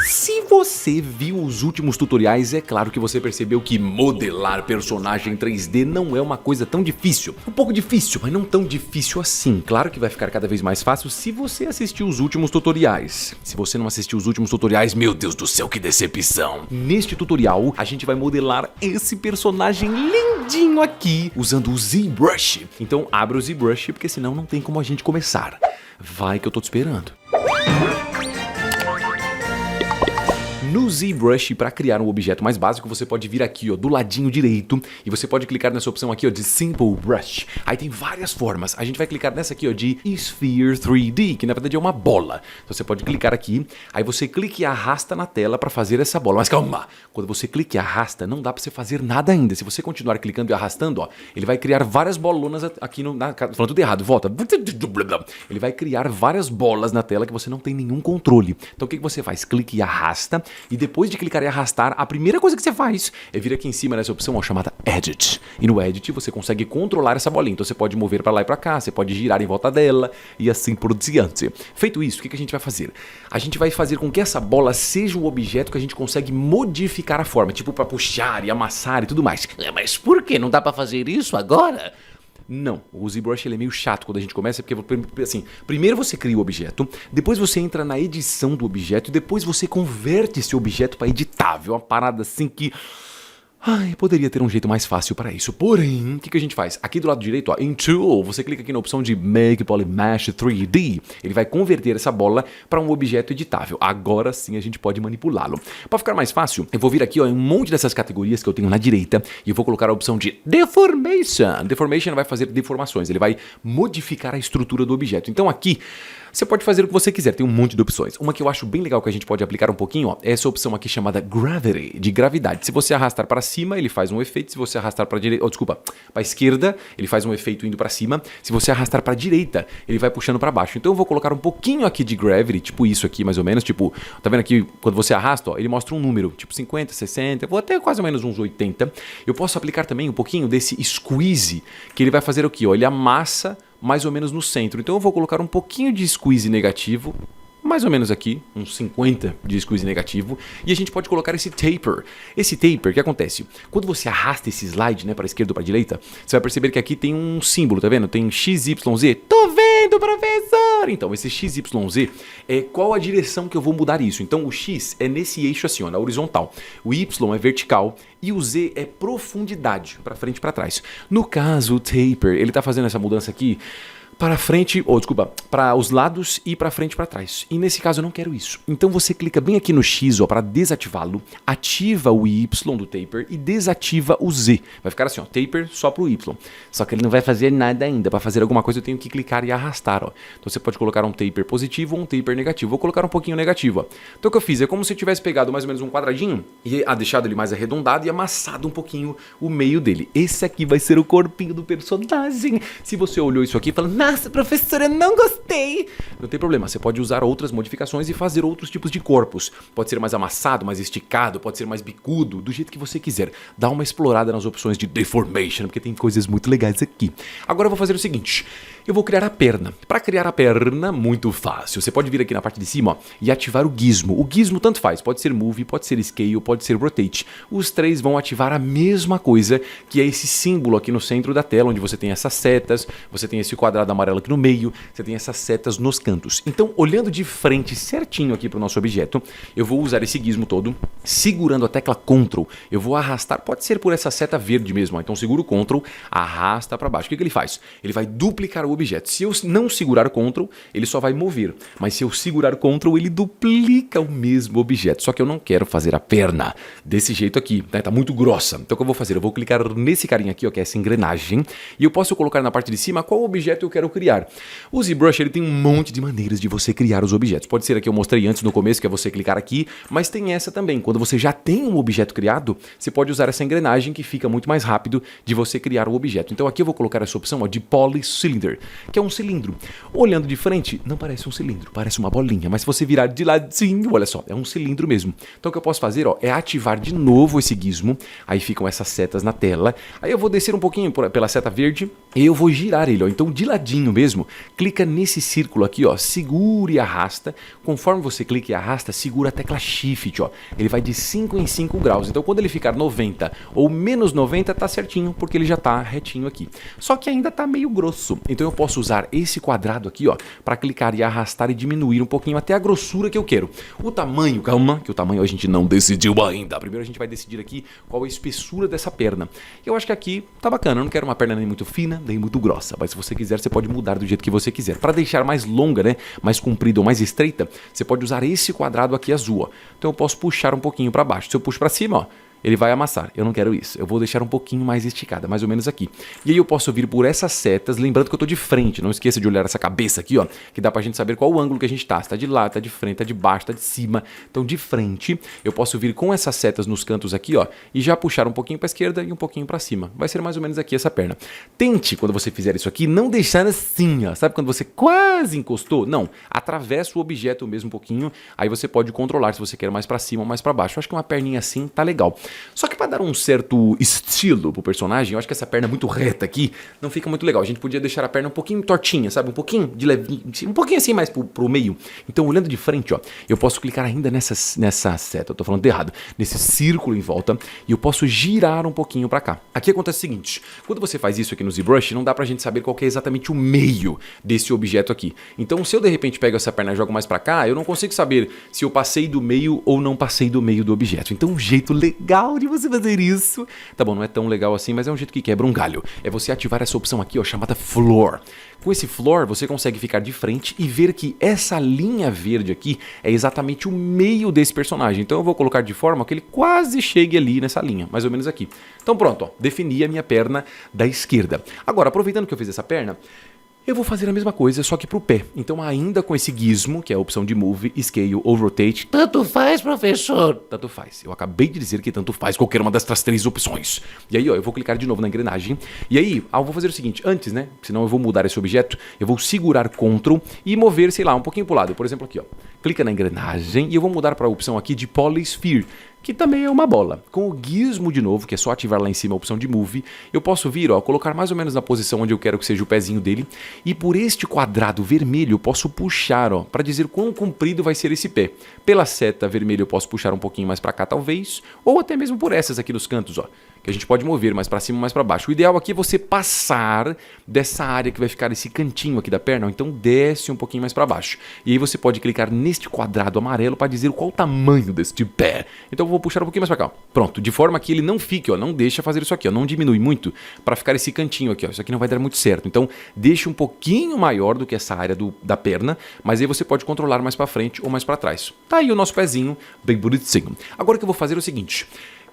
Se você viu os últimos tutoriais, é claro que você percebeu que modelar personagem 3D não é uma coisa tão difícil. Um pouco difícil, mas não tão difícil assim. Claro que vai ficar cada vez mais fácil se você assistir os últimos tutoriais. Se você não assistiu os últimos tutoriais, meu Deus do céu, que decepção! Neste tutorial, a gente vai modelar esse personagem lindinho aqui, usando o ZBrush. Então abre o ZBrush, porque senão não tem como a gente começar. Vai que eu tô te esperando. No ZBrush, para criar um objeto mais básico, você pode vir aqui, ó, do ladinho direito, e você pode clicar nessa opção aqui, ó, de Simple Brush. Aí tem várias formas. A gente vai clicar nessa aqui, ó, de Sphere 3D, que na verdade é uma bola. Então você pode clicar aqui, aí você clica e arrasta na tela para fazer essa bola. Mas calma, quando você clica e arrasta, não dá para você fazer nada ainda. Se você continuar clicando e arrastando, ó, ele vai criar várias bolonas aqui falando tudo errado, volta. Ele vai criar várias bolas na tela que você não tem nenhum controle. Então o que você faz? Clique e arrasta. E depois de clicar e arrastar, a primeira coisa que você faz é vir aqui em cima nessa opção, ó, chamada Edit. E no Edit você consegue controlar essa bolinha. Então você pode mover para lá e para cá, você pode girar em volta dela e assim por diante. Feito isso, o que a gente vai fazer? A gente vai fazer com que essa bola seja um objeto que a gente consegue modificar a forma, tipo para puxar e amassar e tudo mais. Mas por que não dá pra fazer isso agora? Não, o ZBrush ele é meio chato quando a gente começa, porque assim, primeiro você cria o objeto, depois você entra na edição do objeto e depois você converte esse objeto para editável, uma parada assim que... Ai, poderia ter um jeito mais fácil para isso. Porém, o que a gente faz? Aqui do lado direito, ó, em Tool, você clica aqui na opção de Make Polymesh 3D. Ele vai converter essa bola para um objeto editável. Agora sim a gente pode manipulá-lo. Para ficar mais fácil, eu vou vir aqui, ó, em um monte dessas categorias que eu tenho na direita e eu vou colocar a opção de Deformation. Deformation vai fazer deformações, ele vai modificar a estrutura do objeto. Então aqui... você pode fazer o que você quiser, tem um monte de opções. Uma que eu acho bem legal que a gente pode aplicar um pouquinho, ó, é essa opção aqui chamada Gravity, de gravidade. Se você arrastar para cima, ele faz um efeito. Se você arrastar para direita, para esquerda, ele faz um efeito indo para cima. Se você arrastar para direita, ele vai puxando para baixo. Então eu vou colocar um pouquinho aqui de Gravity, tipo isso aqui mais ou menos, tipo, tá vendo aqui, quando você arrasta, ó, ele mostra um número, tipo 50, 60, vou até quase ou menos uns 80. Eu posso aplicar também um pouquinho desse Squeeze, que ele vai fazer o quê? Ó, ele amassa mais ou menos no centro. Então eu vou colocar um pouquinho de squeeze negativo, mais ou menos aqui, uns 50 de squeeze negativo, e a gente pode colocar esse taper. Esse taper, o que acontece? Quando você arrasta esse slide, né, para a esquerda ou para a direita, você vai perceber que aqui tem um símbolo, tá vendo? Tem XYZ. Tô vendo, professor! Então, esse XYZ é qual a direção que eu vou mudar isso. Então, o X é nesse eixo assim, ó, na horizontal. O Y é vertical e o Z é profundidade, para frente e para trás. No caso, o taper, ele tá fazendo essa mudança aqui para frente, para os lados e para frente e para trás. E nesse caso eu não quero isso. Então você clica bem aqui no X, ó, para desativá-lo, ativa o Y do taper e desativa o Z. Vai ficar assim, ó, taper só pro Y. Só que ele não vai fazer nada ainda. Para fazer alguma coisa eu tenho que clicar e arrastar, ó. Então você pode colocar um taper positivo ou um taper negativo. Vou colocar um pouquinho negativo, ó. Então o que eu fiz é como se eu tivesse pegado mais ou menos um quadradinho e deixado ele mais arredondado e amassado um pouquinho o meio dele. Esse aqui vai ser o corpinho do personagem. Se você olhou isso aqui falando, nossa, professora, eu não gostei. Não tem problema, você pode usar outras modificações e fazer outros tipos de corpos. Pode ser mais amassado, mais esticado, pode ser mais bicudo, do jeito que você quiser. Dá uma explorada nas opções de Deformation, porque tem coisas muito legais aqui. Agora eu vou fazer o seguinte, eu vou criar a perna. Para criar a perna, muito fácil. Você pode vir aqui na parte de cima, ó, e ativar o gizmo. O gizmo tanto faz, pode ser Move, pode ser Scale, pode ser Rotate. Os três vão ativar a mesma coisa, que é esse símbolo aqui no centro da tela, onde você tem essas setas, você tem esse quadrado amarelo aqui no meio, você tem essas setas nos cantos. Então, olhando de frente certinho aqui para o nosso objeto, eu vou usar esse gizmo todo, segurando a tecla Ctrl. Eu vou arrastar, pode ser por essa seta verde mesmo, ó. Então seguro o Ctrl, arrasta para baixo. O que ele faz? Ele vai duplicar o objeto. Se eu não segurar o Ctrl, ele só vai mover. Mas se eu segurar o Ctrl, ele duplica o mesmo objeto. Só que eu não quero fazer a perna desse jeito aqui, né? Tá muito grossa. Então o que eu vou fazer? Eu vou clicar nesse carinha aqui, ó, que é essa engrenagem, e eu posso colocar na parte de cima qual objeto eu quero criar. O ZBrush ele tem um monte de maneiras de você criar os objetos. Pode ser a que eu mostrei antes no começo, que é você clicar aqui, mas tem essa também. Quando você já tem um objeto criado, você pode usar essa engrenagem que fica muito mais rápido de você criar o objeto. Então aqui eu vou colocar essa opção, ó, de Polycylinder, que é um cilindro. Olhando de frente, não parece um cilindro, parece uma bolinha, mas se você virar de ladinho, olha só, é um cilindro mesmo. Então o que eu posso fazer, ó, é ativar de novo esse gizmo, aí ficam essas setas na tela, aí eu vou descer um pouquinho pela seta verde e eu vou girar ele, ó. Então de ladinho redondinho mesmo, clica nesse círculo aqui, ó, segura e arrasta. Conforme você clica e arrasta, segura a tecla Shift, ó. Ele vai de 5 em 5 graus. Então quando ele ficar 90 ou menos 90, tá certinho, porque ele já tá retinho aqui. Só que ainda tá meio grosso. Então eu posso usar esse quadrado aqui, ó, para clicar e arrastar e diminuir um pouquinho até a grossura que eu quero. O tamanho, calma, que o tamanho a gente não decidiu ainda. Primeiro a gente vai decidir aqui qual a espessura dessa perna. Eu acho que aqui tá bacana, eu não quero uma perna nem muito fina, nem muito grossa, mas se você quiser, você pode mudar do jeito que você quiser. Para deixar mais longa, né, mais comprida ou mais estreita, você pode usar esse quadrado aqui azul, ó. Então eu posso puxar um pouquinho para baixo. Se eu puxo para cima, ó, ele vai amassar. Eu não quero isso. Eu vou deixar um pouquinho mais esticada, mais ou menos aqui. E aí eu posso vir por essas setas, lembrando que eu tô de frente. Não esqueça de olhar essa cabeça aqui, ó, que dá pra gente saber qual o ângulo que a gente tá. Se tá de lado, tá de frente, tá de baixo, tá de cima. Então de frente, eu posso vir com essas setas nos cantos aqui, ó, e já puxar um pouquinho pra esquerda e um pouquinho pra cima. Vai ser mais ou menos aqui essa perna. Tente, quando você fizer isso aqui, não deixar assim, ó. Sabe quando você quase encostou? Não. Atravessa o objeto mesmo um pouquinho. Aí você pode controlar se você quer mais pra cima ou mais pra baixo. Eu acho que uma perninha assim tá legal. Só que para dar um certo estilo pro personagem, eu acho que essa perna muito reta aqui não fica muito legal. A gente podia deixar a perna um pouquinho tortinha, sabe? Um pouquinho de leve, um pouquinho assim mais pro meio. Então, olhando de frente, ó, eu posso clicar ainda nessa seta, eu tô falando errado, nesse círculo em volta, e eu posso girar um pouquinho para cá. Aqui acontece o seguinte, quando você faz isso aqui no ZBrush, não dá pra gente saber qual que é exatamente o meio desse objeto aqui. Então, se eu de repente pego essa perna e jogo mais para cá, eu não consigo saber se eu passei do meio ou não passei do meio do objeto. Então, um jeito legal de você fazer isso, tá bom, não é tão legal assim, mas é um jeito que quebra um galho. É você ativar essa opção aqui, ó, chamada Floor. Com esse Floor, você consegue ficar de frente e ver que essa linha verde aqui é exatamente o meio desse personagem. Então eu vou colocar de forma que ele quase chegue ali nessa linha, mais ou menos aqui. Então pronto, ó, defini a minha perna da esquerda. Agora, aproveitando que eu fiz essa perna, eu vou fazer a mesma coisa, só que pro pé. Então, ainda com esse gizmo, que é a opção de Move, Scale ou Rotate. Tanto faz, professor. Tanto faz. Eu acabei de dizer que tanto faz qualquer uma dessas 3 opções. E aí, ó, eu vou clicar de novo na engrenagem. E aí, eu vou fazer o seguinte, antes, né? Senão eu vou mudar esse objeto. Eu vou segurar Ctrl e mover, sei lá, um pouquinho pro lado. Por exemplo, aqui, ó. Clica na engrenagem e eu vou mudar para a opção aqui de Polysphere, que também é uma bola. Com o gizmo de novo, que é só ativar lá em cima a opção de Move, eu posso vir, ó, colocar mais ou menos na posição onde eu quero que seja o pezinho dele, e por este quadrado vermelho eu posso puxar, ó, para dizer quão comprido vai ser esse pé. Pela seta vermelha eu posso puxar um pouquinho mais para cá talvez, ou até mesmo por essas aqui nos cantos, ó, que a gente pode mover mais para cima, mais para baixo. O ideal aqui é você passar dessa área que vai ficar esse cantinho aqui da perna, ou então desce um pouquinho mais para baixo. E aí você pode clicar neste quadrado amarelo para dizer qual o tamanho deste pé. Então eu vou puxar um pouquinho mais para cá. Pronto, de forma que ele não fique, ó, não deixa fazer isso aqui, ó, não diminui muito para ficar esse cantinho aqui, ó. Isso aqui não vai dar muito certo. Então deixa um pouquinho maior do que essa área da perna, mas aí você pode controlar mais para frente ou mais para trás. Tá aí o nosso pezinho bem bonitinho. Agora o que eu vou fazer é o seguinte.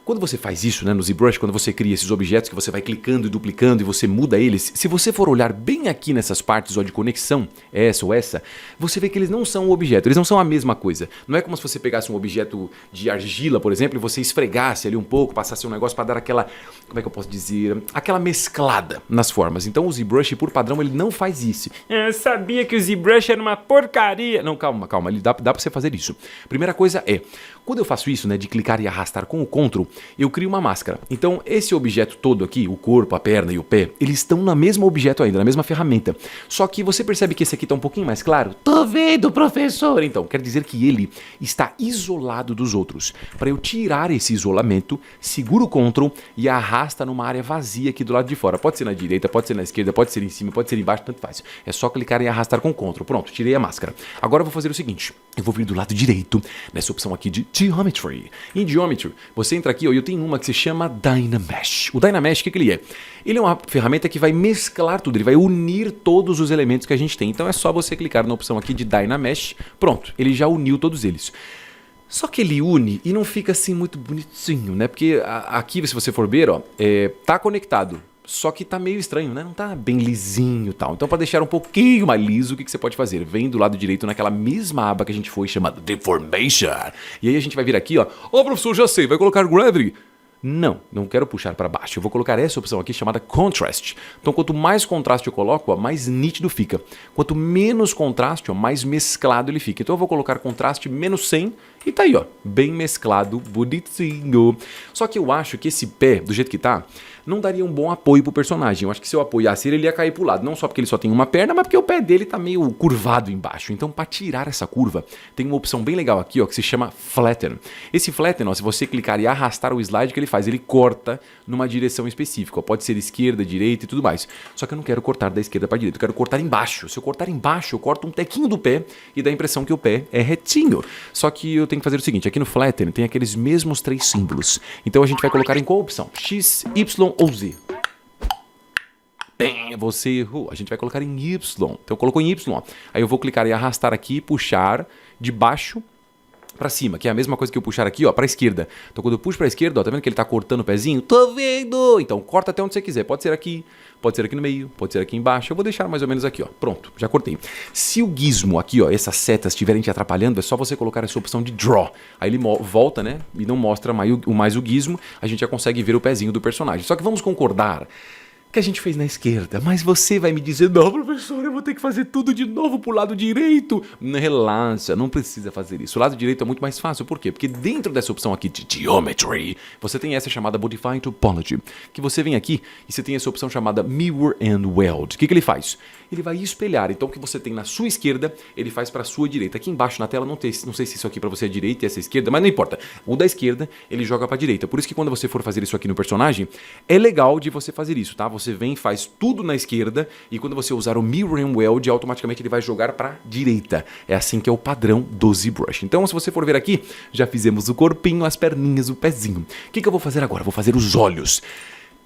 Quando você faz isso, né, no ZBrush, quando você cria esses objetos que você vai clicando e duplicando e você muda eles, se você for olhar bem aqui nessas partes ó, de conexão, essa ou essa, você vê que eles não são um objeto, eles não são a mesma coisa. Não é como se você pegasse um objeto de argila, por exemplo, e você esfregasse ali um pouco, passasse um negócio para dar aquela, como é que eu posso dizer, aquela mesclada nas formas. Então o ZBrush, por padrão, ele não faz isso. Eu sabia que o ZBrush era uma porcaria. Não, calma, ele dá pra você fazer isso. Primeira coisa é, quando eu faço isso, né, de clicar e arrastar com o Ctrl, eu crio uma máscara. Então, esse objeto todo aqui, o corpo, a perna e o pé, eles estão no mesmo objeto ainda, na mesma ferramenta. Só que você percebe que esse aqui está um pouquinho mais claro? Tô vendo, professor. Então, quer dizer que ele está isolado dos outros. Para eu tirar esse isolamento, seguro o Ctrl e arrasta numa área vazia aqui do lado de fora. Pode ser na direita, pode ser na esquerda, pode ser em cima, pode ser embaixo, tanto faz. É só clicar e arrastar com Ctrl. Pronto, tirei a máscara. Agora eu vou fazer o seguinte, eu vou vir do lado direito, nessa opção aqui de Geometry. Em Geometry, você entra aqui, ó, eu tenho uma que se chama Dynamesh. O Dynamesh, o que ele é? Ele é uma ferramenta que vai mesclar tudo, ele vai unir todos os elementos que a gente tem. Então é só você clicar na opção aqui de Dynamesh, pronto, ele já uniu todos eles. Só que ele une e não fica assim muito bonitinho, né? Porque aqui, se você for ver, ó, tá conectado. Só que tá meio estranho, né? Não tá bem lisinho e tal. Então, para deixar um pouquinho mais liso, o que você pode fazer? Vem do lado direito naquela mesma aba que a gente foi, chamada Deformation. E aí a gente vai vir aqui, ó. Ô, professor, já sei, vai colocar Gravity. Não quero puxar para baixo. Eu vou colocar essa opção aqui chamada Contrast. Então, quanto mais contraste eu coloco, ó, mais nítido fica. Quanto menos contraste, ó, mais mesclado ele fica. Então, eu vou colocar contraste menos 100 e tá aí, ó, bem mesclado, bonitinho. Só que eu acho que esse pé, do jeito que tá, não daria um bom apoio pro personagem. Eu acho que se eu apoiasse ele ia cair pro lado. Não só porque ele só tem uma perna, mas porque o pé dele tá meio curvado embaixo. Então, para tirar essa curva, tem uma opção bem legal aqui, ó, que se chama Flatten. Esse Flatten, ó, se você clicar e arrastar o slide, o que ele faz? Ele corta numa direção específica. Ó, pode ser esquerda, direita e tudo mais. Só que eu não quero cortar da esquerda para direita, eu quero cortar embaixo. Se eu cortar embaixo, eu corto um tequinho do pé e dá a impressão que o pé é retinho. Só que eu tenho que fazer o seguinte, aqui no Flatten tem aqueles mesmos 3 símbolos. Então a gente vai colocar em qual opção? X, Y ou Z? Bem, você errou. A gente vai colocar em Y. Então colocou em Y, ó. Aí eu vou clicar e arrastar aqui, puxar de baixo pra cima, que é a mesma coisa que eu puxar aqui, ó, pra esquerda. Então quando eu puxo pra esquerda, ó, tá vendo que ele tá cortando o pezinho? Tô vendo! Então corta até onde você quiser. Pode ser aqui no meio, pode ser aqui embaixo. Eu vou deixar mais ou menos aqui, ó. Pronto, já cortei. Se o gizmo aqui, ó, essas setas estiverem te atrapalhando, é só você colocar essa opção de draw. Aí ele volta, né, e não mostra mais o gizmo. A gente já consegue ver o pezinho do personagem. Só que vamos concordar que a gente fez na esquerda, mas você vai me dizer, não, professor, eu vou ter que fazer tudo de novo pro lado direito. Relaxa, não precisa fazer isso. O lado direito é muito mais fácil, por quê? Porque dentro dessa opção aqui de Geometry, você tem essa chamada Modify Topology, que você vem aqui e você tem essa opção chamada Mirror and Weld. O que ele faz? Ele vai espelhar, então o que você tem na sua esquerda, ele faz para a sua direita. Aqui embaixo na tela, não sei se isso aqui para você é direita e essa é esquerda, mas não importa. O da esquerda, ele joga para a direita. Por isso que quando você for fazer isso aqui no personagem, é legal de você fazer isso, tá? Você vem e faz tudo na esquerda e quando você usar o Mirror and Weld, automaticamente ele vai jogar para a direita. É assim que é o padrão do ZBrush. Então, se você for ver aqui, já fizemos o corpinho, as perninhas, o pezinho. O que eu vou fazer agora? Vou fazer os olhos.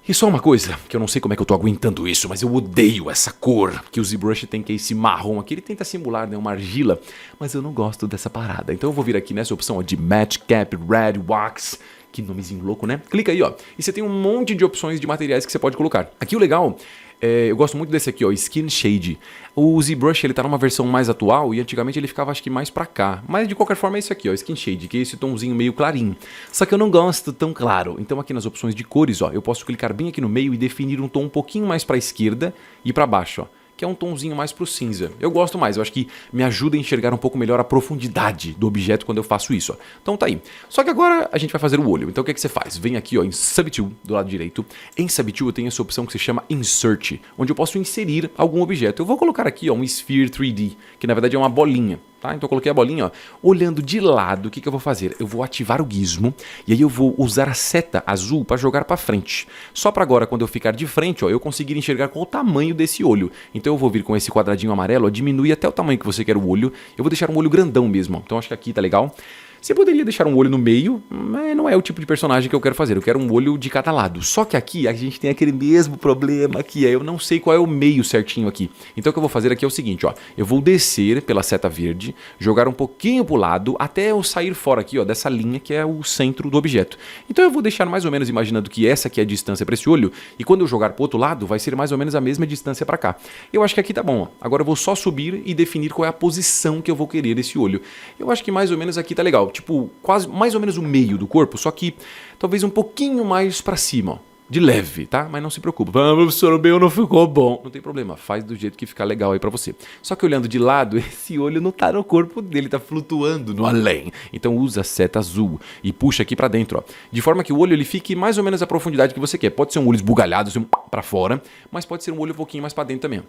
E só uma coisa, que eu não sei como é que eu tô aguentando isso, mas eu odeio essa cor que o ZBrush tem, que é esse marrom aqui. Ele tenta simular, né, uma argila, mas eu não gosto dessa parada. Então eu vou vir aqui nessa opção ó, de Match, Cap, Red, Wax. Que nomezinho louco, né? Clica aí, ó. E você tem um monte de opções de materiais que você pode colocar. Aqui o legal... eu gosto muito desse aqui, ó, Skin Shade. O ZBrush, ele tá numa versão mais atual e antigamente ele ficava, acho que, mais pra cá. Mas, de qualquer forma, é isso aqui, ó, Skin Shade, que é esse tomzinho meio clarinho. Só que eu não gosto tão claro. Então, aqui nas opções de cores, ó, eu posso clicar bem aqui no meio e definir um tom um pouquinho mais pra esquerda e pra baixo, ó, que é um tomzinho mais pro cinza. Eu gosto mais, eu acho que me ajuda a enxergar um pouco melhor a profundidade do objeto quando eu faço isso, ó. Então tá aí. Só que agora a gente vai fazer o olho. Então o que é que você faz? Vem aqui, ó, em Subtool, do lado direito. Em Subtool eu tenho essa opção que se chama Insert, onde eu posso inserir algum objeto. Eu vou colocar aqui, ó, um Sphere 3D, que na verdade é uma bolinha. Tá? Então eu coloquei a bolinha, ó. Olhando de lado, o que eu vou fazer? Eu vou ativar o gizmo e aí eu vou usar a seta azul para jogar para frente. Só para agora, quando eu ficar de frente, ó, eu conseguir enxergar qual o tamanho desse olho. Então eu vou vir com esse quadradinho amarelo, ó, diminuir até o tamanho que você quer o olho. Eu vou deixar um olho grandão mesmo, ó. Então acho que aqui tá legal. Você poderia deixar um olho no meio, mas não é o tipo de personagem que eu quero fazer. Eu quero um olho de cada lado. Só que aqui a gente tem aquele mesmo problema que eu não sei qual é o meio certinho aqui. Então o que eu vou fazer aqui é o seguinte, ó. Eu vou descer pela seta verde, jogar um pouquinho pro lado, até eu sair fora aqui, ó, dessa linha que é o centro do objeto. Então eu vou deixar mais ou menos imaginando que essa aqui é a distância para esse olho, e quando eu jogar pro outro lado, vai ser mais ou menos a mesma distância para cá. Eu acho que aqui tá bom, ó. Agora eu vou só subir e definir qual é a posição que eu vou querer desse olho. Eu acho que mais ou menos aqui tá legal. Tipo, quase mais ou menos o meio do corpo, só que talvez um pouquinho mais pra cima, ó, de leve, tá? Mas não se preocupe. Professor, o meu não ficou bom. Não tem problema, faz do jeito que ficar legal aí pra você. Só que olhando de lado, esse olho não tá no corpo dele, tá flutuando no além. Então usa a seta azul e puxa aqui pra dentro, ó. De forma que o olho ele fique mais ou menos a profundidade que você quer. Pode ser um olho esbugalhado, assim, pra fora, mas pode ser um olho um pouquinho mais pra dentro também.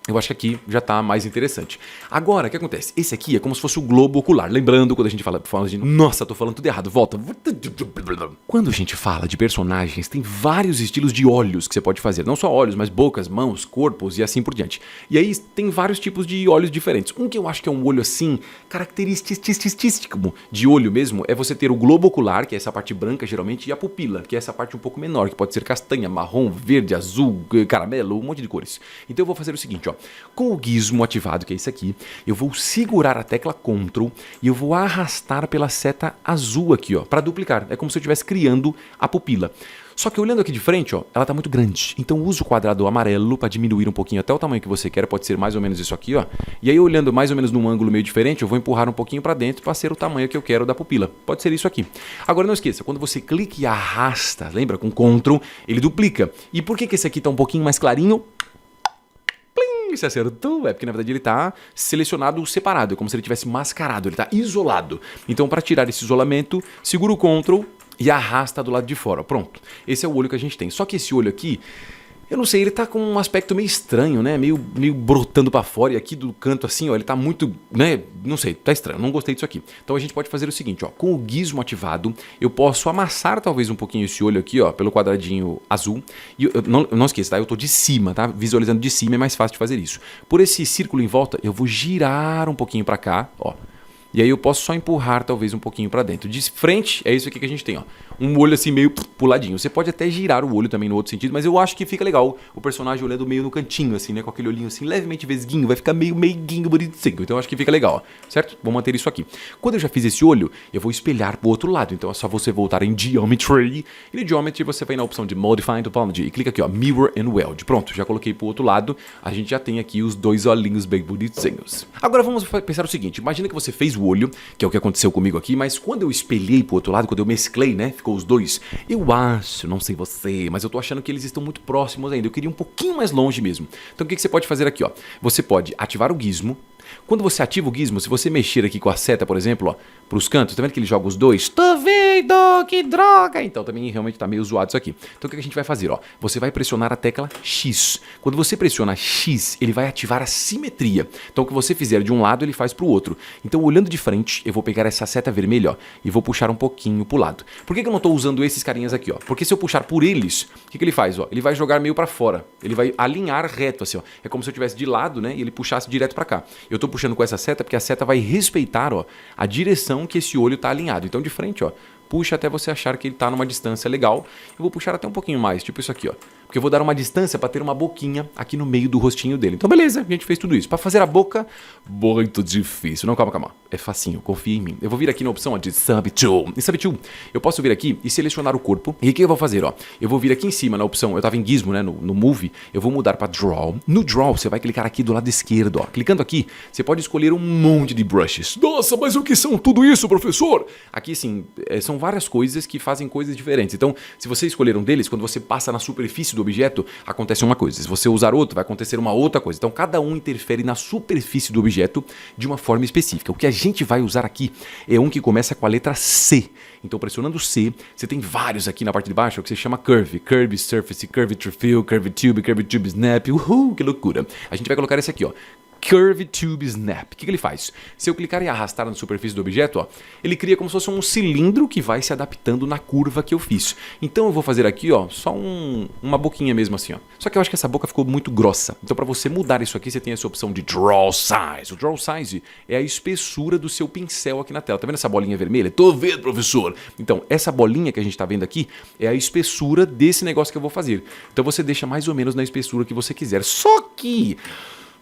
Eu acho que aqui já está mais interessante. Agora, o que acontece? Esse aqui é como se fosse o globo ocular. Lembrando, quando a gente fala de... Nossa, tô falando tudo errado. Volta. Quando a gente fala de personagens, tem vários estilos de olhos que você pode fazer. Não só olhos, mas bocas, mãos, corpos e assim por diante. E aí tem vários tipos de olhos diferentes. Um que eu acho que é um olho assim, característico de olho mesmo, é você ter o globo ocular, que é essa parte branca geralmente, e a pupila, que é essa parte um pouco menor, que pode ser castanha, marrom, verde, azul, caramelo, um monte de cores. Então eu vou fazer o seguinte, ó. Com o gizmo ativado, que é esse aqui, eu vou segurar a tecla Ctrl e eu vou arrastar pela seta azul aqui, ó, para duplicar. É como se eu estivesse criando a pupila. Só que olhando aqui de frente, ó, ela tá muito grande. Então usa o quadrado amarelo para diminuir um pouquinho até o tamanho que você quer. Pode ser mais ou menos isso aqui, ó. E aí olhando mais ou menos num ângulo meio diferente, eu vou empurrar um pouquinho para dentro para ser o tamanho que eu quero da pupila. Pode ser isso aqui. Agora não esqueça, quando você clica e arrasta, lembra, com Ctrl, ele duplica. E por que esse aqui tá um pouquinho mais clarinho? Se acertou, é porque na verdade ele está selecionado separado, é como se ele tivesse mascarado, ele está isolado. Então para tirar esse isolamento, segura o Ctrl, e arrasta do lado de fora. Pronto, esse é o olho que a gente tem. Só que esse olho aqui, eu não sei, ele tá com um aspecto meio estranho, né? Meio brotando pra fora. E aqui do canto assim, ó, ele tá muito, né? Não sei, tá estranho, não gostei disso aqui. Então a gente pode fazer o seguinte, ó. Com o gizmo ativado, eu posso amassar talvez um pouquinho esse olho aqui, ó, pelo quadradinho azul. E não esqueça, tá? Eu tô de cima, tá? Visualizando de cima é mais fácil de fazer isso. Por esse círculo em volta, eu vou girar um pouquinho pra cá, ó. E aí eu posso só empurrar talvez um pouquinho pra dentro. De frente, é isso aqui que a gente tem, ó. Um olho assim meio puladinho. Você pode até girar o olho também no outro sentido, mas eu acho que fica legal o personagem olhando meio no cantinho, assim, né? Com aquele olhinho assim, levemente vesguinho. Vai ficar meio meiguinho, bonitinho. Então eu acho que fica legal, ó. Certo? Vou manter isso aqui. Quando eu já fiz esse olho, eu vou espelhar pro outro lado. Então é só você voltar em Geometry. E no Geometry você vai na opção de Modify Topology e clica aqui, ó, Mirror and Weld. Pronto, já coloquei pro outro lado. A gente já tem aqui os dois olhinhos bem bonitinhos. Agora vamos pensar o seguinte. Imagina que você fez o olho, que é o que aconteceu comigo aqui, mas quando eu espelhei pro outro lado, quando eu mesclei, né? Ficou os dois. Eu acho, não sei você, mas eu tô achando que eles estão muito próximos ainda. Eu queria um pouquinho mais longe mesmo. Então o que você pode fazer aqui, ó? Você pode ativar o gizmo. Quando você ativa o gizmo, se você mexer aqui com a seta, por exemplo, ó, pros cantos, tá vendo que ele joga os dois? Tô vendo, que droga! Então também realmente tá meio zoado isso aqui. Então o que a gente vai fazer, ó? Você vai pressionar a tecla X. Quando você pressiona X, ele vai ativar a simetria. Então o que você fizer de um lado, ele faz pro outro. Então olhando de frente, eu vou pegar essa seta vermelha, ó, e vou puxar um pouquinho pro lado. Por que eu não tô usando esses carinhas aqui, ó? Porque se eu puxar por eles, o que ele faz, ó? Ele vai jogar meio pra fora. Ele vai alinhar reto, assim, ó. É como se eu tivesse de lado, né? E ele puxasse direto pra cá. Eu tô puxando com essa seta porque a seta vai respeitar, ó, a direção que esse olho tá alinhado. Então de frente, ó, puxa até você achar que ele tá numa distância legal. Eu vou puxar até um pouquinho mais, tipo isso aqui, ó. Porque eu vou dar uma distância para ter uma boquinha aqui no meio do rostinho dele. Então beleza, a gente fez tudo isso. Para fazer a boca, muito difícil. Não, calma. É facinho, confia em mim. Eu vou vir aqui na opção ó, de Subtool. Em Subtool, eu posso vir aqui e selecionar o corpo. E o que eu vou fazer, ó? Eu vou vir aqui em cima na opção, eu tava em Gizmo, né, no Move. Eu vou mudar para Draw. No Draw, você vai clicar aqui do lado esquerdo, ó. Clicando aqui, você pode escolher um monte de brushes. Nossa, mas o que são tudo isso, professor? Aqui, sim, são várias coisas que fazem coisas diferentes. Então, se você escolher um deles, quando você passa na superfície do objeto, acontece uma coisa. Se você usar outro, vai acontecer uma outra coisa. Então, cada um interfere na superfície do objeto de uma forma específica. O que a gente vai usar aqui é um que começa com a letra C. Então, pressionando C, você tem vários aqui na parte de baixo, que se chama Curve. Curve Surface, Curve Fill, Curve Tube Snap. Uhul, que loucura. A gente vai colocar esse aqui, ó. Curve Tube Snap. O que ele faz? Se eu clicar e arrastar na superfície do objeto, ó, ele cria como se fosse um cilindro que vai se adaptando na curva que eu fiz. Então eu vou fazer aqui, ó, só uma boquinha mesmo assim, ó. Só que eu acho que essa boca ficou muito grossa. Então para você mudar isso aqui, você tem essa opção de Draw Size. O Draw Size é a espessura do seu pincel aqui na tela. Tá vendo essa bolinha vermelha? Tô vendo, professor. Então essa bolinha que a gente tá vendo aqui é a espessura desse negócio que eu vou fazer. Então você deixa mais ou menos na espessura que você quiser. Só que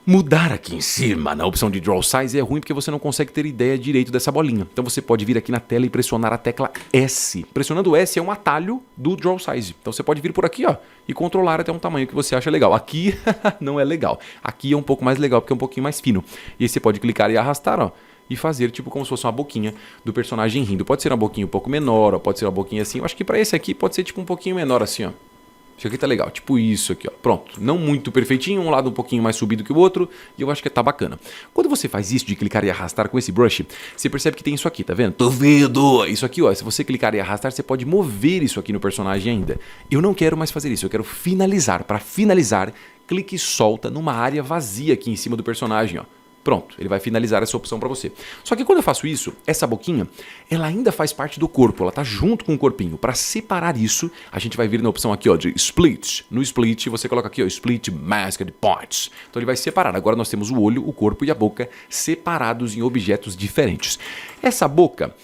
mudar aqui em cima, na opção de Draw Size, é ruim porque você não consegue ter ideia direito dessa bolinha. Então você pode vir aqui na tela e pressionar a tecla S. Pressionando o S é um atalho do Draw Size. Então você pode vir por aqui, ó, e controlar até um tamanho que você acha legal. Aqui não é legal. Aqui é um pouco mais legal porque é um pouquinho mais fino. E aí você pode clicar e arrastar, ó, e fazer tipo como se fosse uma boquinha do personagem rindo. Pode ser uma boquinha um pouco menor, ó, pode ser uma boquinha assim. Eu acho que para esse aqui pode ser tipo um pouquinho menor assim, ó. Isso aqui tá legal, tipo isso aqui, ó. Pronto, não muito perfeitinho, um lado um pouquinho mais subido que o outro, e eu acho que tá bacana. Quando você faz isso de clicar e arrastar com esse brush, você percebe que tem isso aqui, tá vendo? Tô vendo! Isso aqui, ó, se você clicar e arrastar, você pode mover isso aqui no personagem ainda. Eu não quero mais fazer isso, eu quero finalizar. Para finalizar, clique e solta numa área vazia aqui em cima do personagem, ó. Pronto, ele vai finalizar essa opção para você. Só que quando eu faço isso, essa boquinha, ela ainda faz parte do corpo, ela tá junto com o corpinho. Para separar isso, a gente vai vir na opção aqui, ó, de Split. No Split, você coloca aqui, ó, Split Masked Parts. Então ele vai separar. Agora nós temos o olho, o corpo e a boca separados em objetos diferentes. Essa boca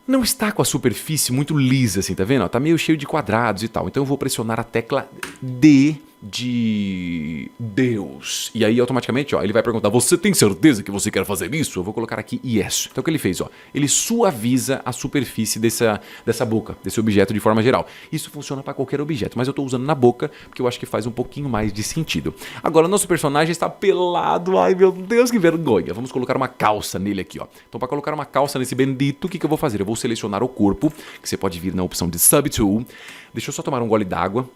não está com a superfície muito lisa, assim, tá vendo? Tá meio cheio de quadrados e tal. Então eu vou pressionar a tecla D de Deus. E aí automaticamente, ó, ele vai perguntar: você tem certeza que você quer fazer isso? Eu vou colocar aqui yes. Então o que ele fez, ó? Ele suaviza a superfície dessa boca, desse objeto de forma geral. Isso funciona para qualquer objeto, mas eu tô usando na boca porque eu acho que faz um pouquinho mais de sentido. Agora nosso personagem está pelado. Ai meu Deus, que vergonha. Vamos colocar uma calça nele aqui, ó. Então para colocar uma calça nesse bendito, o que eu vou fazer? Eu vou selecionar o corpo, que você pode vir na opção de Subtool. Deixa eu só tomar um gole d'água.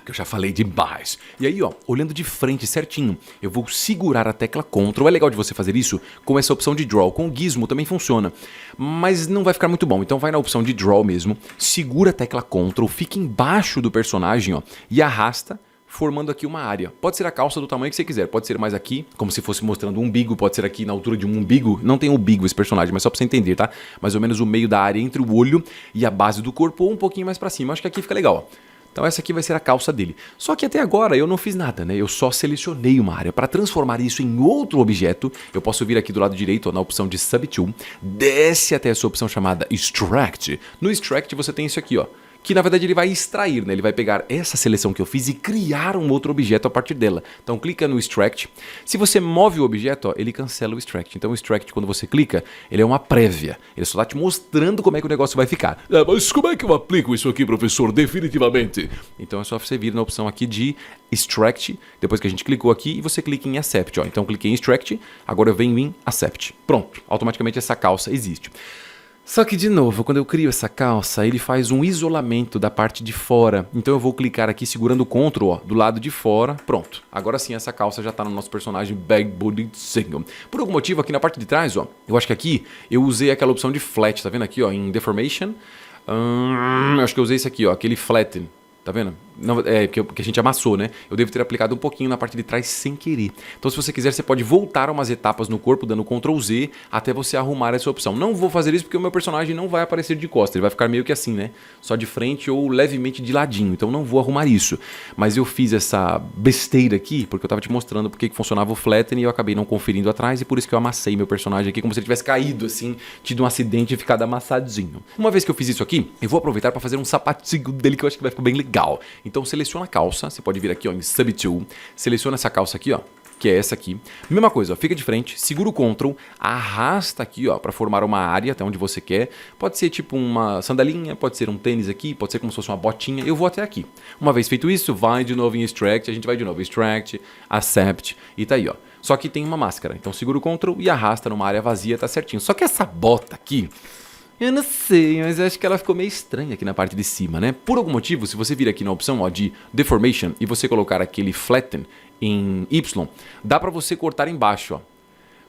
que eu já falei demais. E aí, ó, olhando de frente certinho, eu vou segurar a tecla Ctrl. É legal de você fazer isso com essa opção de Draw. Com o Gizmo também funciona, mas não vai ficar muito bom. Então vai na opção de Draw mesmo, segura a tecla Ctrl, fica embaixo do personagem, ó, e arrasta, formando aqui uma área. Pode ser a calça do tamanho que você quiser, pode ser mais aqui, como se fosse mostrando um umbigo, pode ser aqui na altura de um umbigo. Não tem umbigo esse personagem, mas só pra você entender, tá? Mais ou menos o meio da área entre o olho e a base do corpo, ou um pouquinho mais pra cima. Acho que aqui fica legal, ó. Então essa aqui vai ser a calça dele. Só que até agora eu não fiz nada, né? Eu só selecionei uma área. Para transformar isso em outro objeto, eu posso vir aqui do lado direito, ó, na opção de Subtool, desce até essa opção chamada Extract. No Extract você tem isso aqui, ó, que na verdade ele vai extrair, né? Ele vai pegar essa seleção que eu fiz e criar um outro objeto a partir dela. Então clica no Extract. Se você move o objeto, ó, ele cancela o Extract. Então o Extract, quando você clica, ele é uma prévia. Ele só está te mostrando como é que o negócio vai ficar. Mas como é que eu aplico isso aqui, professor? Definitivamente. Então é só você vir na opção aqui de Extract, depois que a gente clicou aqui, e você clica em Accept. Ó. Então cliquei em Extract, agora eu venho em Accept. Pronto, automaticamente essa calça existe. Só que, de novo, quando eu crio essa calça, ele faz um isolamento da parte de fora. Então eu vou clicar aqui segurando o Ctrl, ó, do lado de fora. Pronto. Agora sim essa calça já está no nosso personagem bem bonitinho. Por algum motivo, aqui na parte de trás, ó, eu acho que aqui eu usei aquela opção de Flat, tá vendo aqui, ó, em Deformation. Acho que eu usei esse aqui, ó, aquele Flatten. Tá vendo? Não, que a gente amassou, né? Eu devo ter aplicado um pouquinho na parte de trás sem querer. Então, se você quiser, você pode voltar umas etapas no corpo, dando Ctrl Z, até você arrumar essa opção. Não vou fazer isso porque o meu personagem não vai aparecer de costas. Ele vai ficar meio que assim, né? Só de frente ou levemente de ladinho. Então, não vou arrumar isso. Mas eu fiz essa besteira aqui, porque eu tava te mostrando porque que funcionava o Flatten e eu acabei não conferindo atrás. E por isso que eu amassei meu personagem aqui, como se ele tivesse caído, assim, tido um acidente e ficado amassadinho. Uma vez que eu fiz isso aqui, eu vou aproveitar para fazer um sapatinho dele que eu acho que vai ficar bem legal. Então seleciona a calça, você pode vir aqui, ó, em Subtool, seleciona essa calça aqui, ó, que é essa aqui. Mesma coisa, ó, fica de frente, segura o Ctrl, arrasta aqui, ó, para formar uma área até onde você quer. Pode ser tipo uma sandalinha, pode ser um tênis aqui, pode ser como se fosse uma botinha. Eu vou até aqui. Uma vez feito isso, vai de novo em Extract, a gente vai de novo Extract, Accept e tá aí, ó. Só que tem uma máscara, então segura o Ctrl e arrasta numa área vazia, tá certinho. Só que essa bota aqui, eu não sei, mas eu acho que ela ficou meio estranha aqui na parte de cima, né? Por algum motivo, se você vir aqui na opção, ó, de Deformation e você colocar aquele Flatten em Y, dá pra você cortar embaixo, ó.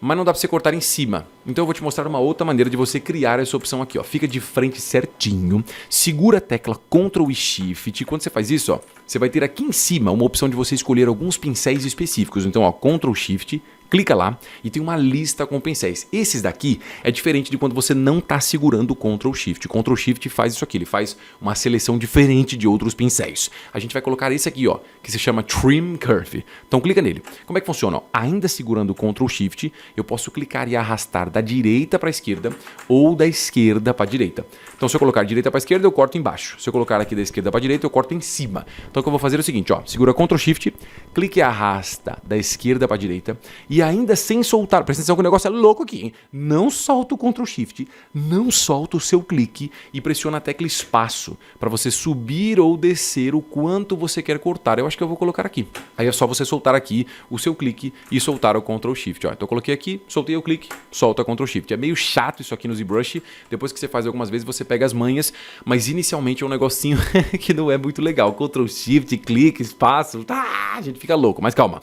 Mas não dá pra você cortar em cima. Então eu vou te mostrar uma outra maneira de você criar essa opção aqui, ó. Fica de frente certinho, segura a tecla Ctrl e Shift. E quando você faz isso, ó, você vai ter aqui em cima uma opção de você escolher alguns pincéis específicos. Então, ó, Ctrl Shift, clica lá e tem uma lista com pincéis. Esses daqui é diferente de quando você não está segurando o Ctrl Shift. O Ctrl Shift faz isso aqui, ele faz uma seleção diferente de outros pincéis. A gente vai colocar esse aqui, ó, que se chama Trim Curve. Então clica nele. Como é que funciona? Ó, ainda segurando o Ctrl Shift, eu posso clicar e arrastar da direita para a esquerda ou da esquerda para a direita. Então se eu colocar direita para a esquerda, eu corto embaixo. Se eu colocar aqui da esquerda para a direita, eu corto em cima. Então o que eu vou fazer é o seguinte, ó, segura Ctrl Shift, clique e arrasta da esquerda para a direita e ainda sem soltar, presta atenção que o negócio é louco aqui, hein? Não solta o Ctrl Shift, não solta o seu clique e pressiona a tecla espaço para você subir ou descer o quanto você quer cortar. Eu acho que eu vou colocar aqui. Aí é só você soltar aqui o seu clique e soltar o Ctrl Shift. Ó. Então eu coloquei aqui, soltei o clique, solta o Ctrl Shift. É meio chato isso aqui no ZBrush, depois que você faz algumas vezes você pega as manhas, mas inicialmente é um negocinho que não é muito legal. Ctrl Shift, clique, espaço, a gente fica louco, mas calma.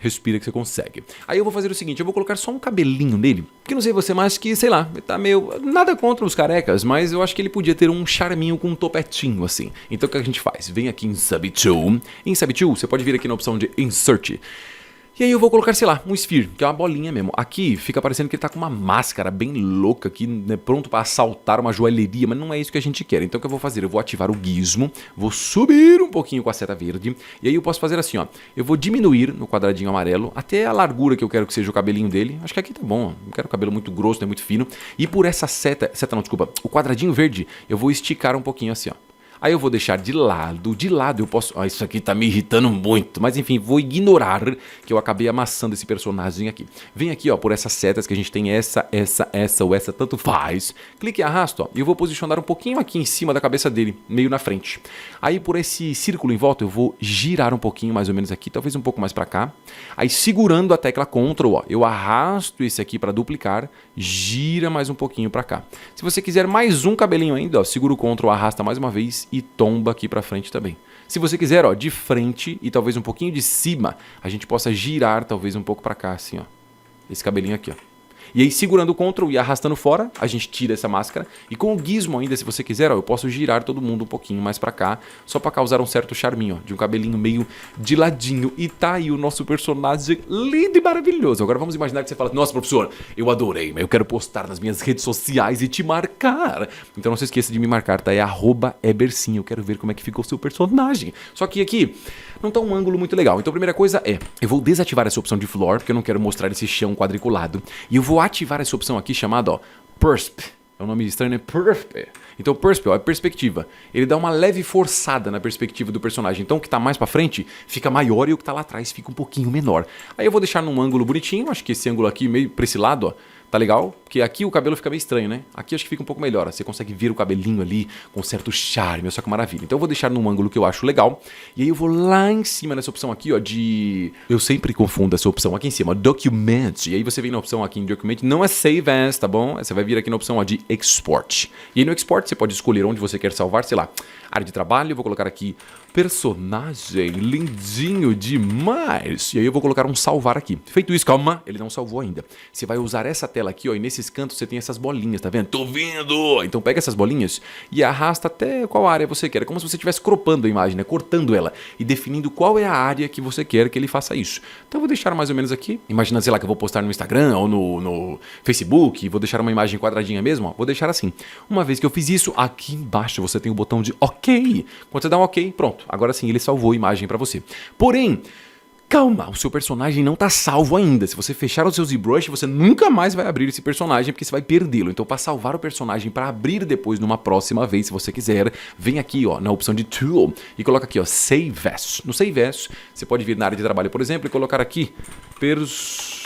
Respira que você consegue. Aí eu vou fazer o seguinte, eu vou colocar só um cabelinho nele, que não sei você, mas que, sei lá, tá meio... Nada contra os carecas, mas eu acho que ele podia ter um charminho com um topetinho, assim. Então o que a gente faz? Vem aqui em Subtool. Em Subtool, você pode vir aqui na opção de Insert. E aí eu vou colocar, sei lá, um Sphere, que é uma bolinha mesmo. Aqui fica parecendo que ele tá com uma máscara bem louca aqui, né, pronto para assaltar uma joalheria, mas não é isso que a gente quer. Então o que eu vou fazer? Eu vou ativar o Gizmo, vou subir um pouquinho com a seta verde, e aí eu posso fazer assim, ó. Eu vou diminuir no quadradinho amarelo até a largura que eu quero que seja o cabelinho dele. Acho que aqui tá bom, ó. Não quero cabelo muito grosso, nem muito fino. E por essa o quadradinho verde, eu vou esticar um pouquinho assim, ó. Aí eu vou deixar de lado eu posso... Ah, isso aqui tá me irritando muito, mas enfim, vou ignorar que eu acabei amassando esse personagem aqui. Vem aqui, ó, por essas setas que a gente tem essa ou essa, tanto faz. Clique e arrasta, ó, e eu vou posicionar um pouquinho aqui em cima da cabeça dele, meio na frente. Aí por esse círculo em volta eu vou girar um pouquinho, mais ou menos aqui, talvez um pouco mais pra cá. Aí segurando a tecla Ctrl, ó, eu arrasto esse aqui pra duplicar, gira mais um pouquinho pra cá. Se você quiser mais um cabelinho ainda, ó, segura o Ctrl, arrasta mais uma vez e tomba aqui pra frente também. Se você quiser, ó, de frente e talvez um pouquinho de cima, a gente possa girar talvez um pouco pra cá, assim, ó. Esse cabelinho aqui, ó. E aí, segurando o Ctrl e arrastando fora, a gente tira essa máscara. E com o gizmo ainda, se você quiser, ó, eu posso girar todo mundo um pouquinho mais pra cá, só pra causar um certo charminho, ó, de um cabelinho meio de ladinho. E tá aí o nosso personagem lindo e maravilhoso. Agora vamos imaginar que você fala, nossa, professor, eu adorei, mas eu quero postar nas minhas redes sociais e te marcar. Então não se esqueça de me marcar, tá? É @ebersim. Eu quero ver como é que ficou o seu personagem. Só que aqui não tá um ângulo muito legal. Então a primeira coisa é, eu vou desativar essa opção de floor, porque eu não quero mostrar esse chão quadriculado. E eu vou ativar essa opção aqui chamada, ó, Persp. É um nome estranho, né? Persp. Então, Persp, ó, é perspectiva. Ele dá uma leve forçada na perspectiva do personagem. Então, o que tá mais pra frente fica maior e o que tá lá atrás fica um pouquinho menor. Aí eu vou deixar num ângulo bonitinho. Acho que esse ângulo aqui, meio pra esse lado, ó, tá legal? Porque aqui o cabelo fica meio estranho, né? Aqui acho que fica um pouco melhor. Ó. Você consegue ver o cabelinho ali com certo charme. Olha só que maravilha. Então eu vou deixar num ângulo que eu acho legal. E aí eu vou lá em cima nessa opção aqui, ó, de... Eu sempre confundo essa opção aqui em cima, Document. E aí você vem na opção aqui em Document. Não é Save As, tá bom? Você vai vir aqui na opção, ó, de Export. E aí no Export você pode escolher onde você quer salvar, sei lá, área de trabalho. Eu vou colocar aqui personagem lindinho demais. E aí eu vou colocar um salvar aqui. Feito isso, calma, ele não salvou ainda. Você vai usar essa tela aqui, ó, e nesses cantos você tem essas bolinhas, tá vendo? Tô vendo! Então pega essas bolinhas e arrasta até qual área você quer. É como se você estivesse cropando a imagem, né? Cortando ela e definindo qual é a área que você quer que ele faça isso. Então eu vou deixar mais ou menos aqui. Imagina, sei lá, que eu vou postar no Instagram ou no Facebook, vou deixar uma imagem quadradinha mesmo, ó. Vou deixar assim. Uma vez que eu fiz isso, aqui embaixo você tem o botão de OK. Quando você dá um OK, pronto. Agora sim, ele salvou a imagem pra você. Porém, calma, o seu personagem não tá salvo ainda. Se você fechar o seu ZBrush, você nunca mais vai abrir esse personagem, porque você vai perdê-lo. Então, para salvar o personagem, para abrir depois numa próxima vez, se você quiser, vem aqui, ó, na opção de Tool e coloca aqui, ó, Save As. No Save As, você pode vir na área de trabalho, por exemplo, e colocar aqui personagem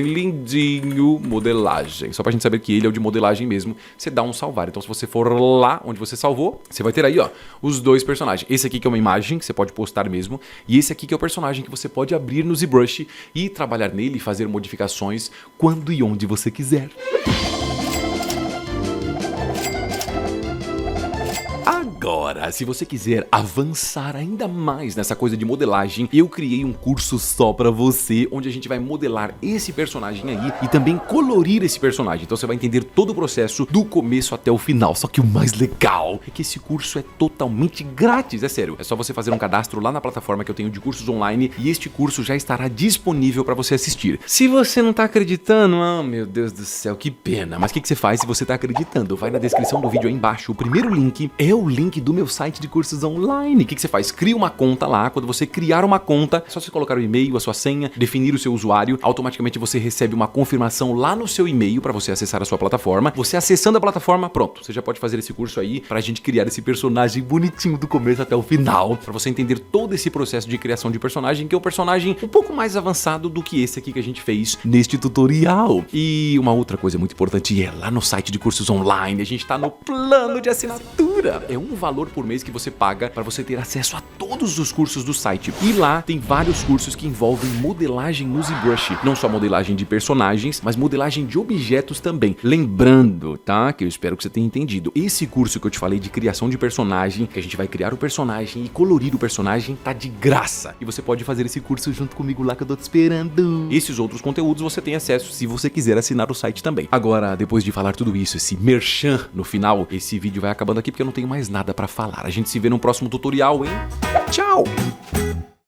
lindinho, modelagem. Só pra gente saber que ele é o de modelagem mesmo, você dá um salvar. Então se você for lá onde você salvou, você vai ter aí, ó, os dois personagens. Esse aqui que é uma imagem que você pode postar mesmo, e esse aqui que é o personagem que você pode abrir no ZBrush e trabalhar nele e fazer modificações quando e onde você quiser. Agora, se você quiser avançar ainda mais nessa coisa de modelagem, eu criei um curso só pra você, onde a gente vai modelar esse personagem aí e também colorir esse personagem. Então você vai entender todo o processo do começo até o final. Só que o mais legal é que esse curso é totalmente grátis, é sério. É só você fazer um cadastro lá na plataforma que eu tenho de cursos online e este curso já estará disponível pra você assistir. Se você não tá acreditando, ah, meu Deus do céu, que pena. Mas o que você faz se você tá acreditando? Vai na descrição do vídeo aí embaixo. O primeiro link é o link do meu site de cursos online. O que você faz? Cria uma conta lá. Quando você criar uma conta, é só você colocar o e-mail, a sua senha, definir o seu usuário. Automaticamente você recebe uma confirmação lá no seu e-mail para você acessar a sua plataforma. Você acessando a plataforma, pronto. Você já pode fazer esse curso aí pra gente criar esse personagem bonitinho do começo até o final. Pra você entender todo esse processo de criação de personagem, que é um personagem um pouco mais avançado do que esse aqui que a gente fez neste tutorial. E uma outra coisa muito importante é lá no site de cursos online, a gente tá no plano de assinatura. É um valor por mês que você paga para você ter acesso a todos os cursos do site. E lá tem vários cursos que envolvem modelagem no ZBrush. Não só modelagem de personagens, mas modelagem de objetos também. Lembrando, tá? Que eu espero que você tenha entendido. Esse curso que eu te falei de criação de personagem, que a gente vai criar o personagem e colorir o personagem, tá de graça. E você pode fazer esse curso junto comigo lá que eu tô te esperando. Esses outros conteúdos você tem acesso se você quiser assinar o site também. Agora, depois de falar tudo isso, esse merchan no final, esse vídeo vai acabando aqui porque eu não tenho mais nada pra falar. A gente se vê no próximo tutorial, hein? Tchau!